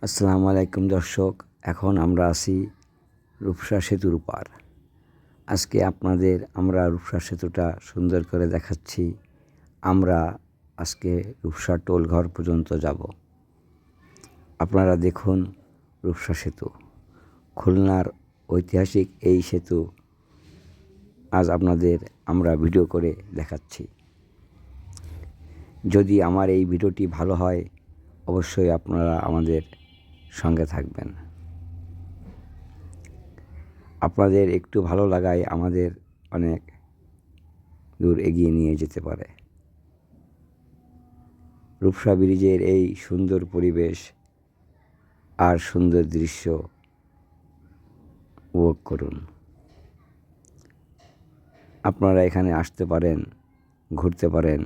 আসসালামু আলাইকুম দর্শক। এখন আমরা আছি রূপসা সেতুর পার। আজকে আমরা রূপসা সেতুটা সুন্দর করে দেখাচ্ছি। আমরা আজকে রূপসা টোল ঘর পর্যন্ত যাব। আপনারা দেখুন রূপসা সেতু, খুলনার ঐতিহাসিক এই সেতু আজ আমরা ভিডিও করে দেখাচ্ছি। যদি আমার এই ভিডিওটি ভালো হয়, অবশ্যই আপনারা আমাদের সঙ্গে থাকবেন। আপনাদের একটু ভালো লাগায় আমাদের অনেক দূর এগিয়ে নিয়ে যেতে পারে। রূপসা ব্রিজের এই সুন্দর পরিবেশ আর সুন্দর দৃশ্য উপভোগ করুন। আপনারা এখানে আসতে পারেন, ঘুরতে পারেন।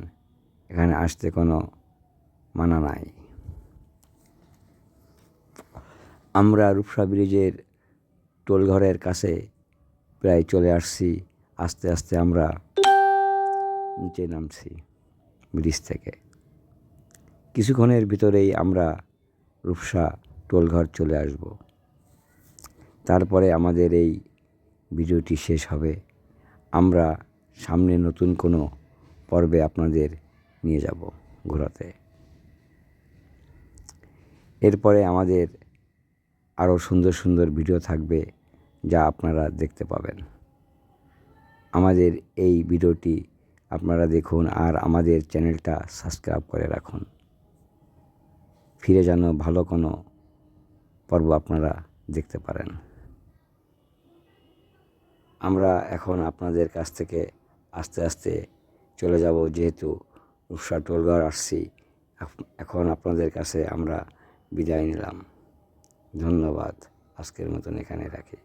এখানে আসতে কোনো মানা নাই। আমরা রূপসা ব্রিজের টোলঘরের কাছে প্রায় চলে আসছি। আস্তে আস্তে আমরা নিচে নামছি ব্রিজ থেকে। কিছুক্ষণের ভিতরেই আমরা রূপসা টোলঘর চলে আসব। তারপরে আমাদের এই ভিডিওটি শেষ হবে। আমরা সামনে নতুন কোনো পর্বে আপনাদের নিয়ে যাব ঘোরাতে। এরপরে আমাদের আরও সুন্দর সুন্দর ভিডিও থাকবে, যা আপনারা দেখতে পাবেন। আমাদের এই ভিডিওটি আপনারা দেখুন আর আমাদের চ্যানেলটা সাবস্ক্রাইব করে রাখুন। ফিরে যেন ভালো কোনো পর্ব আপনারা দেখতে পারেন। আমরা এখন আপনাদের কাছ থেকে আস্তে আস্তে চলে যাব, যেহেতু রূপসা টোলঘর আসছি। এখন আপনাদের কাছে আমরা বিদায় নিলাম। ধন্যবাদ। আজকের মতন এখানে রাখি।